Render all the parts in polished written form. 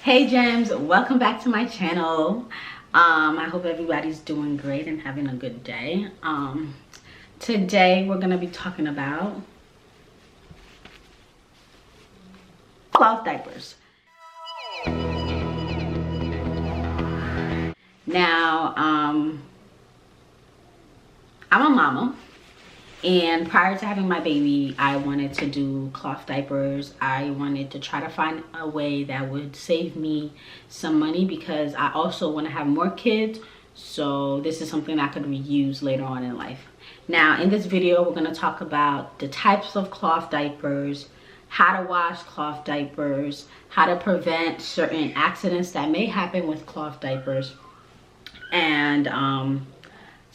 Hey gems, welcome back to my channel. I hope everybody's doing great and having a good day. Today we're gonna be talking about cloth diapers. Now, I'm a mama, and prior to having my baby, I wanted to do cloth diapers. I wanted to try to find a way that would save me some money because I also want to have more kids. So this is something I could reuse later on in life. Now, in this video, we're going to talk about the types of cloth diapers, how to wash cloth diapers, how to prevent certain accidents that may happen with cloth diapers, and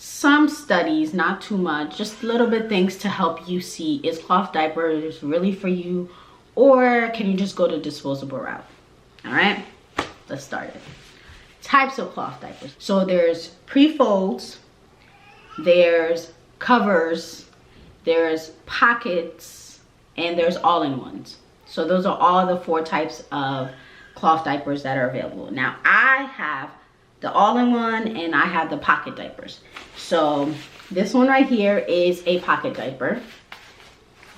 some studies, not too much, just little bit things to help you see, is cloth diapers really for you, or can you just go the disposable route? All right, let's start it. Types of cloth diapers. So there's pre-folds, there's covers, there's pockets, and there's all-in-ones. So those are all the 4 types of cloth diapers that are available. Now I have the all-in-one and I have the pocket diapers. So this one right here is a pocket diaper.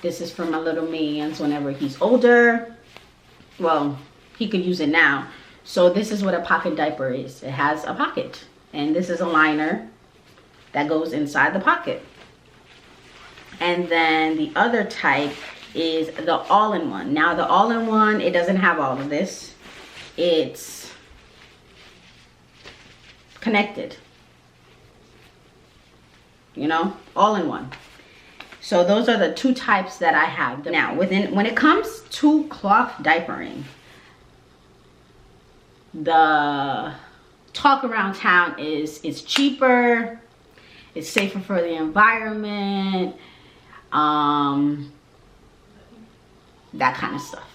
This is for my little man's whenever he's older. Well, he could use it now. So this is what a pocket diaper is. It has a pocket, and this is a liner that goes inside the pocket. And then the other type is the all-in-one. Now the all-in-one, it doesn't have all of this. It's connected, you know, all in one. So those are the 2 types that I have. Now when it comes to cloth diapering, the talk around town is it's cheaper, it's safer for the environment, that kind of stuff.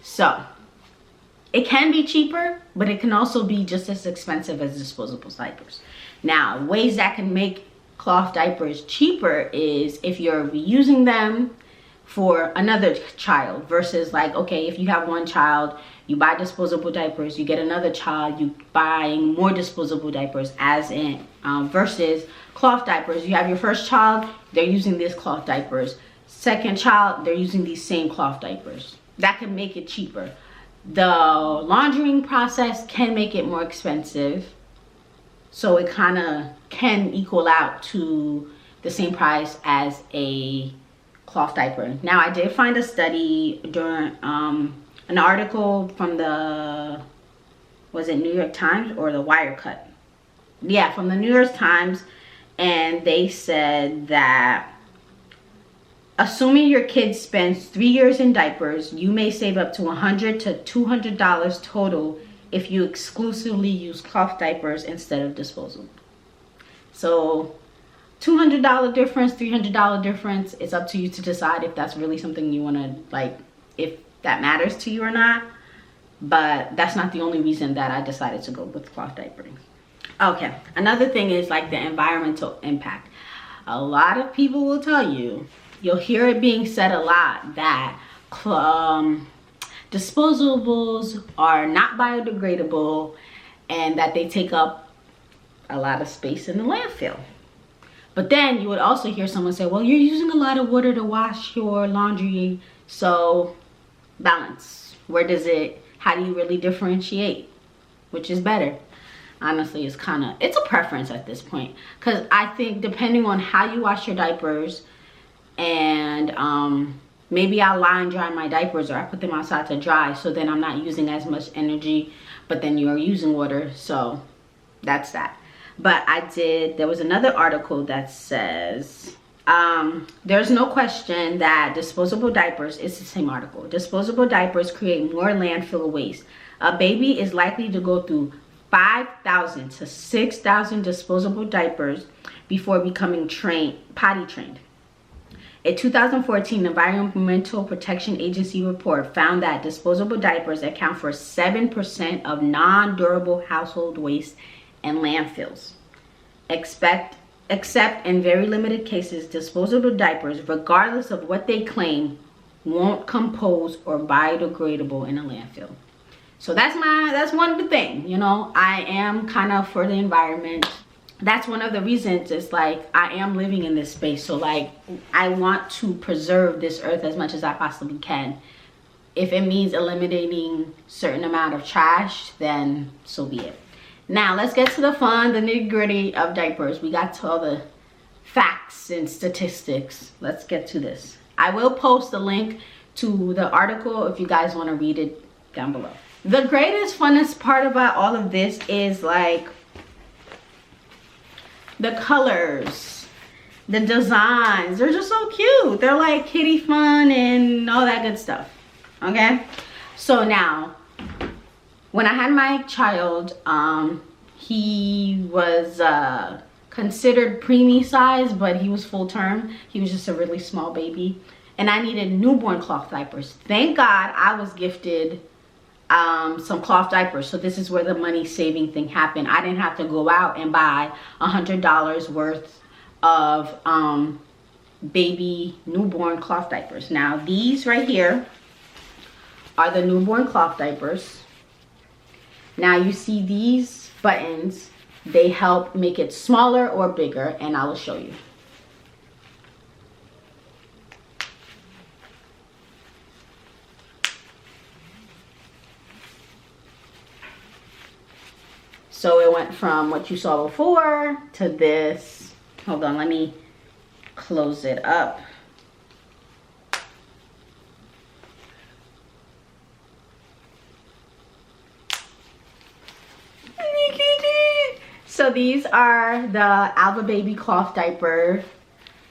So it can be cheaper, but it can also be just as expensive as disposable diapers. Now, ways that can make cloth diapers cheaper is if you're reusing them for another child versus, like, okay, if you have one child, you buy disposable diapers, you get another child, you buying more disposable diapers, as in versus cloth diapers. You have your first child, they're using these cloth diapers. Second child, they're using these same cloth diapers. That can make it cheaper. The laundering process can make it more expensive, so it kind of can equal out to the same price as a cloth diaper. Now, I did find a study during an article from the, was it New York Times or the Wirecut? Yeah, from the New York Times, and they said that assuming your kid spends 3 years in diapers, you may save up to $100 to $200 total if you exclusively use cloth diapers instead of disposable. So $200 difference, $300 difference, it's up to you to decide if that's really something you want to, like, if that matters to you or not. But that's not the only reason that I decided to go with cloth diapering. Okay, another thing is like the environmental impact. A lot of people will tell you, you'll hear it being said a lot, that disposables are not biodegradable and that they take up a lot of space in the landfill. But then you would also hear someone say, well, you're using a lot of water to wash your laundry, so balance. Where does it, how do you really differentiate? Which is better? Honestly, it's a preference at this point, because I think depending on how you wash your diapers, and maybe I'll line dry my diapers, or I put them outside to dry, so then I'm not using as much energy, but then you're using water, so that's that. But there was another article that says there's no question that disposable diapers, it's the same article, disposable diapers create more landfill waste. A baby is likely to go through 5,000 to 6,000 disposable diapers before becoming potty trained. A 2014 Environmental Protection Agency report found that disposable diapers account for 7% of non-durable household waste and landfills. Except in very limited cases, disposable diapers, regardless of what they claim, won't compose or biodegradable in a landfill. So that's one good thing, you know. I am kind of for the environment. That's one of the reasons. It's like I am living in this space, so like I want to preserve this earth as much as I possibly can. If it means eliminating certain amount of trash, then so be it. Now let's get to the fun, the nitty-gritty of diapers. We got to all the facts and statistics. Let's get to this. I will post a link to the article if you guys want to read it down below. The greatest, funnest part about all of this is like the colors, the designs. They're just so cute. They're like kitty fun and all that good stuff. Okay, so now when I had my child, he was considered preemie size, but he was full term. He was just a really small baby, and I needed newborn cloth diapers. Thank God I was gifted some cloth diapers, so this is where the money saving thing happened. I didn't have to go out and buy $100 worth of baby newborn cloth diapers. Now these right here are the newborn cloth diapers. Now you see these buttons, they help make it smaller or bigger, and I will show you. So it went from what you saw before to this. Hold on, let me close it up. So these are the Alva Baby cloth diaper,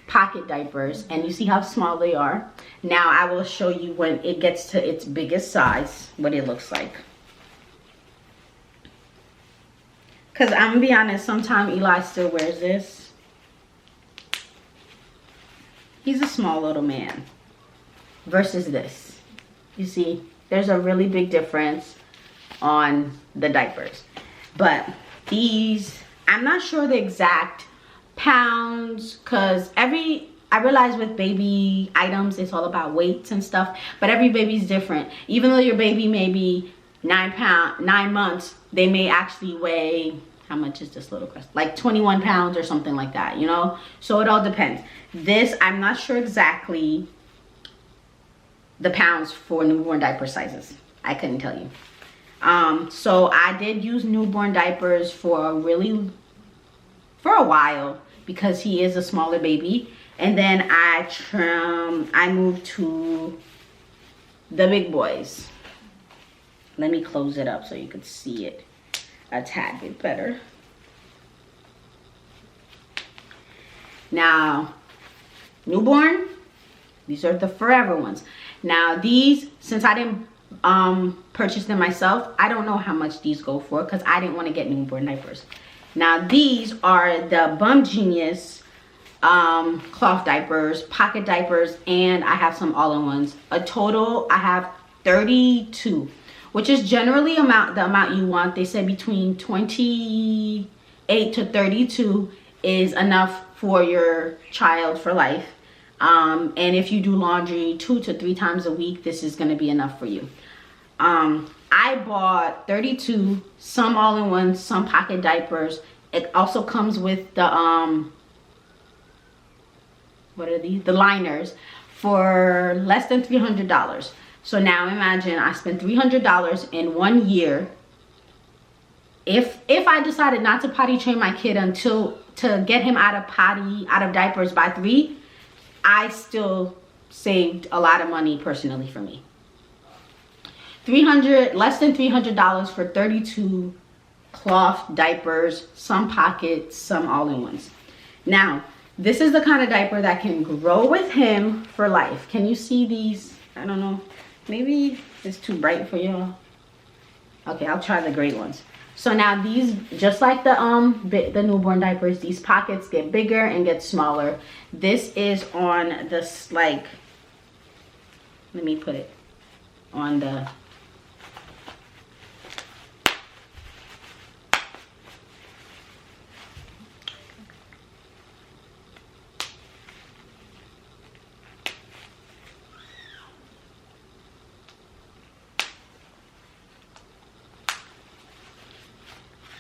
pocket diapers, and you see how small they are. Now I will show you when it gets to its biggest size, what it looks like. Because I'm gonna be honest, sometimes Eli still wears this. He's a small little man versus this. You see, there's a really big difference on the diapers. But these, I'm not sure the exact pounds, because I realize with baby items it's all about weights and stuff, but every baby's different. Even though your baby may be 9 months, they may actually weigh, how much is this little crust, like 21 pounds or something like that, you know. So it all depends. This, I'm not sure exactly the pounds for newborn diaper sizes. I couldn't tell you. So I did use newborn diapers for a while because he is a smaller baby, and then I moved to the big boys. Let me close it up so you could see it a tad bit better. Now, newborn, these are the forever ones. Now these, since I didn't purchase them myself, I don't know how much these go for because I didn't want to get newborn diapers. Now these are the Bum Genius cloth diapers, pocket diapers, and I have some all-in-ones. A total, I have 32, which is generally the amount you want. They said between 28 to 32 is enough for your child for life. And if you do laundry 2 to 3 times a week, this is going to be enough for you. I bought 32, some all-in-one, some pocket diapers. It also comes with the what are these? The liners for less than $300. So now imagine I spent $300 in 1 year. If I decided not to potty train my kid to get him out of diapers by 3, I still saved a lot of money personally for me. Less than $300 for 32 cloth diapers, some pockets, some all-in-ones. Now, this is the kind of diaper that can grow with him for life. Can you see these? I don't know. Maybe it's too bright for y'all. Okay, I'll try the gray ones. So now these, just like the newborn diapers, these pockets get bigger and get smaller. This is on this, like, let me put it on the,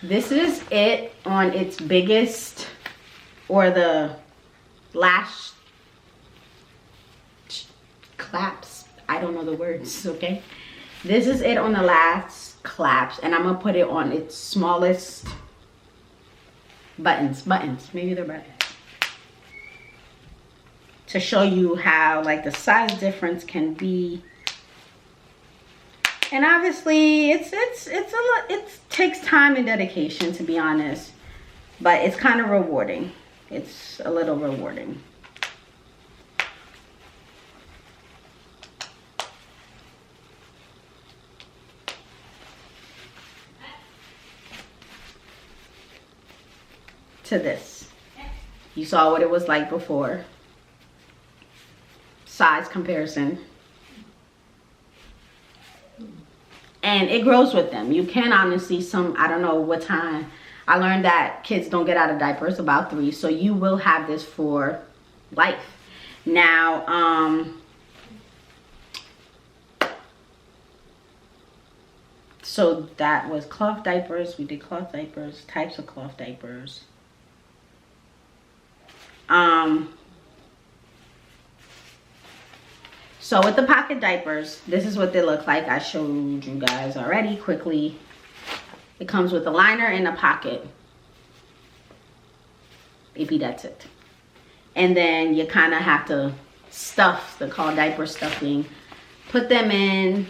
This is it on its biggest, or the last claps. I don't know the words, okay? This is it on the last claps, and I'm gonna put it on its smallest buttons, maybe they're buttons, to show you how like the size difference can be. And obviously it takes time and dedication, to be honest, but it's kind of rewarding. It's a little rewarding. To this, you saw what it was like before. Size comparison. And it grows with them. You can honestly, I don't know what time. I learned that kids don't get out of diapers about 3, so you will have this for life. Now, so that was cloth diapers. We did cloth diapers, types of cloth diapers. So with the pocket diapers, this is what they look like. I showed you guys already quickly. It comes with a liner and a pocket. Maybe that's it. And then you kind of have to stuff, they're called diaper stuffing. Put them in.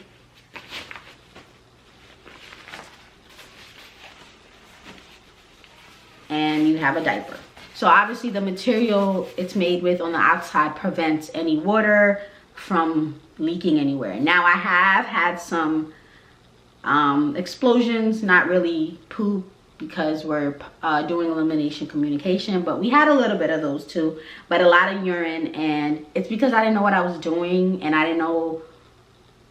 And you have a diaper. So obviously the material it's made with on the outside prevents any water from leaking anywhere. Now I have had some explosions, not really poop, because we're doing elimination communication, but we had a little bit of those too, but a lot of urine, and it's because I didn't know what I was doing, and I didn't know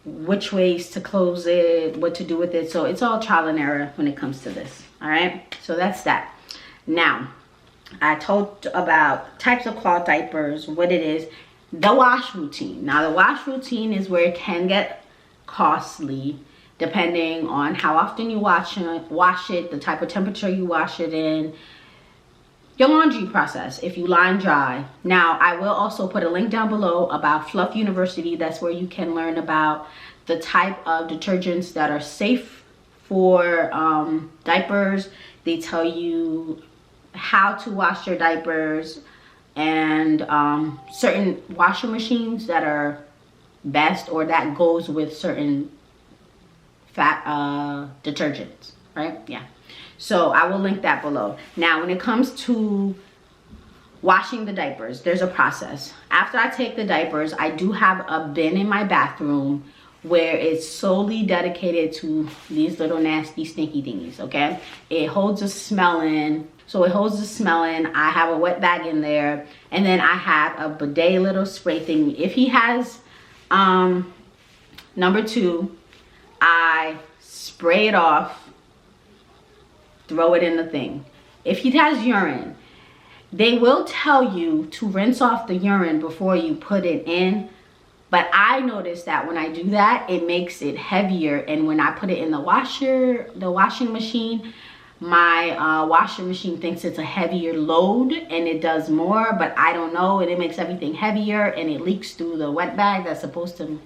which ways to close it, what to do with it. So it's all trial and error when it comes to this. All right, so that's that. Now I told about types of cloth diapers, what it is, the wash routine. Now the wash routine is where it can get costly depending on how often you wash it, the type of temperature you wash it in, your laundry process, if you line dry. Now I will also put a link down below about Fluff University. That's where you can learn about the type of detergents that are safe for diapers. They tell you how to wash your diapers, and certain washing machines that are best, or that goes with certain fat detergents, right? Yeah, so I will link that below. Now when it comes to washing the diapers, there's a process. After I take the diapers, I do have a bin in my bathroom where it's solely dedicated to these little nasty stinky thingies, okay? It holds a smell in. So it holds the smell in. I have a wet bag in there, and then I have a bidet little spray thing. If he has number 2, I spray it off, throw it in the thing. If he has urine, they will tell you to rinse off the urine before you put it in, but I noticed that when I do that, it makes it heavier, and when I put it in the washing machine, my washing machine thinks it's a heavier load, and it does more, but I don't know, and it makes everything heavier, and it leaks through the wet bag that's supposed to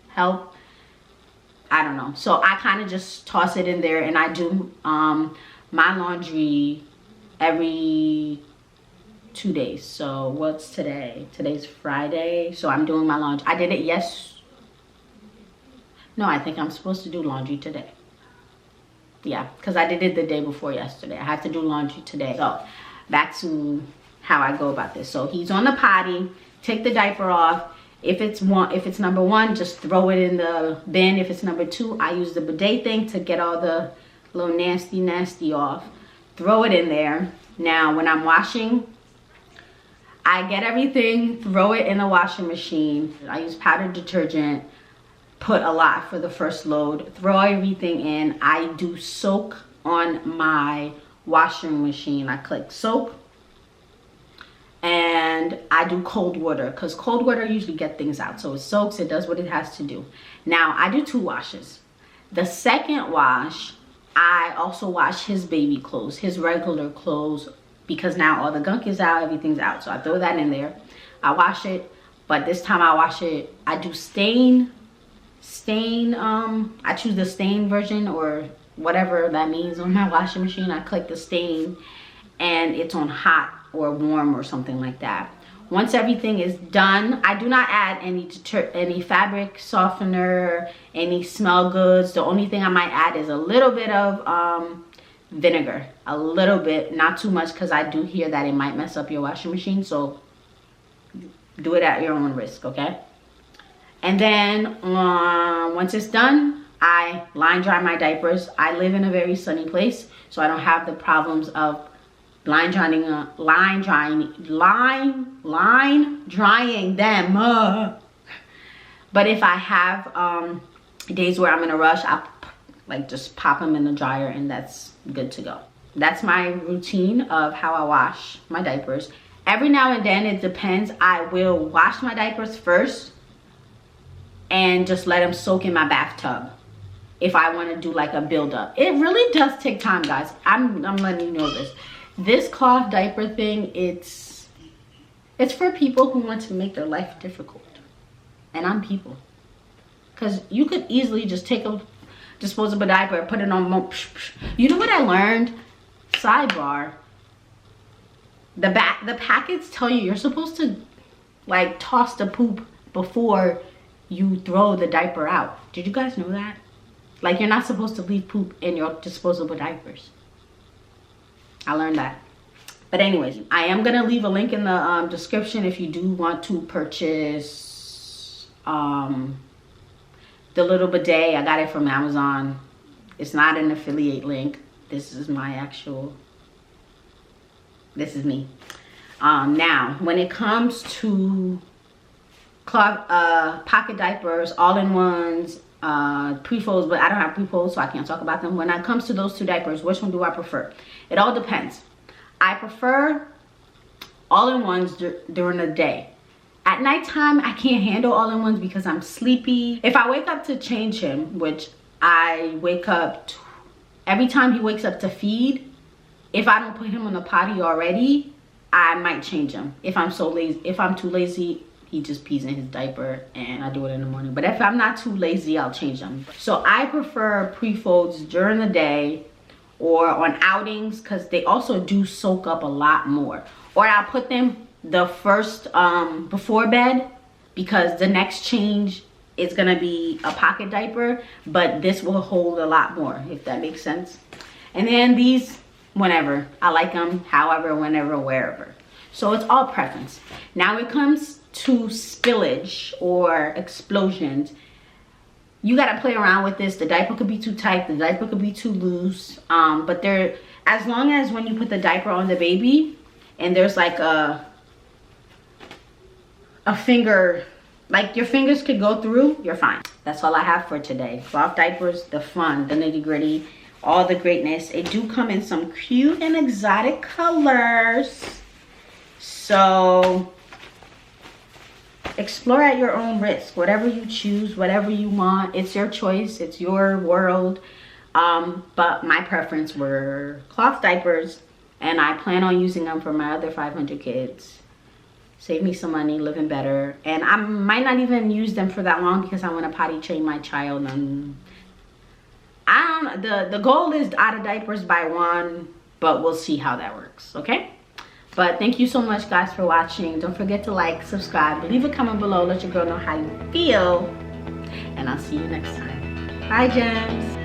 help. I don't know. So I kind of just toss it in there, and I do my laundry every 2 days. So what's today? Today's Friday, so I'm doing my laundry. I did it no, I think I'm supposed to do laundry today. Yeah, because I did it the day before yesterday. I have to do laundry today. So back to how I go about this. So he's on the potty, take the diaper off. If it's number 1, just throw it in the bin. If it's number 2, I use the bidet thing to get all the little nasty off. Throw it in there. Now when I'm washing, I get everything, throw it in the washing machine. I use powdered detergent. Put a lot for the first load, throw everything in. I do soak on my washing machine. I click soak, and I do cold water, because cold water usually get things out. So it soaks, it does what it has to do. Now I do 2 washes. The second wash, I also wash his baby clothes, his regular clothes, because now all the gunk is out, everything's out. So I throw that in there. I wash it, but this time I wash it, I do stain, I choose the stain version or whatever that means on my washing machine. I click the stain and it's on hot or warm or something like that. Once everything is done, I do not add any fabric softener, any smell goods. The only thing I might add is a little bit of vinegar, a little bit, not too much, because I do hear that it might mess up your washing machine. So do it at your own risk, okay? And then once it's done, I line dry my diapers. I live in a very sunny place, so I don't have the problems of line drying them. But if I have days where I'm in a rush, I'll just pop them in the dryer and that's good to go. That's my routine of how I wash my diapers. Every now and then, it depends. I will wash my diapers first and just let them soak in my bathtub if I want to do like a build-up. It really does take time, guys. I'm letting you know this. This cloth diaper thing, it's for people who want to make their life difficult. And I'm people. Because you could easily just take a disposable diaper, put it on. You know what I learned? Sidebar. The packets tell you you're supposed to like toss the poop before you throw the diaper out. Did you guys know that? Like, you're not supposed to leave poop in your disposable diapers. I learned that. But anyways, I am gonna leave a link in the description if you do want to purchase the little bidet. I got it from Amazon. It's not an affiliate link. This is my actual, this is me. Now, when it comes to cloth, pocket diapers, all-in-ones, pre-folds, but I don't have pre-folds, so I can't talk about them. When it comes to those two diapers, which one do I prefer? It all depends. I prefer all-in-ones during the day. At nighttime, I can't handle all-in-ones because I'm sleepy. If I wake up to change him, which I wake up every time he wakes up to feed, if I don't put him on the potty already, I might change him. If I'm too lazy, he just pees in his diaper and I do it in the morning. But if I'm not too lazy, I'll change them. So I prefer pre-folds during the day or on outings, because they also do soak up a lot more. Or I'll put them the first before bed, because the next change is gonna be a pocket diaper, but this will hold a lot more, if that makes sense. And then these, whenever. I like them however, whenever, wherever. So it's all preference. Now it comes to spillage or explosions. You gotta play around with this. The diaper could be too tight, the diaper could be too loose. But as long as when you put the diaper on the baby and there's like a finger, like your fingers could go through, you're fine. That's all I have for today. Cloth diapers, the fun, the nitty-gritty, all the greatness. It do come in some cute and exotic colors. So explore at your own risk. Whatever you choose, whatever you want, it's your choice, it's your world. But my preference were cloth diapers, and I plan on using them for my other 500 kids. Save me some money, living better. And I might not even use them for that long because I want to potty train my child. And I don't know, the goal is out of diapers by 1, but we'll see how that works, okay? But thank you so much, guys, for watching. Don't forget to like, subscribe, leave a comment below, let your girl know how you feel. And I'll see you next time. Bye, gems.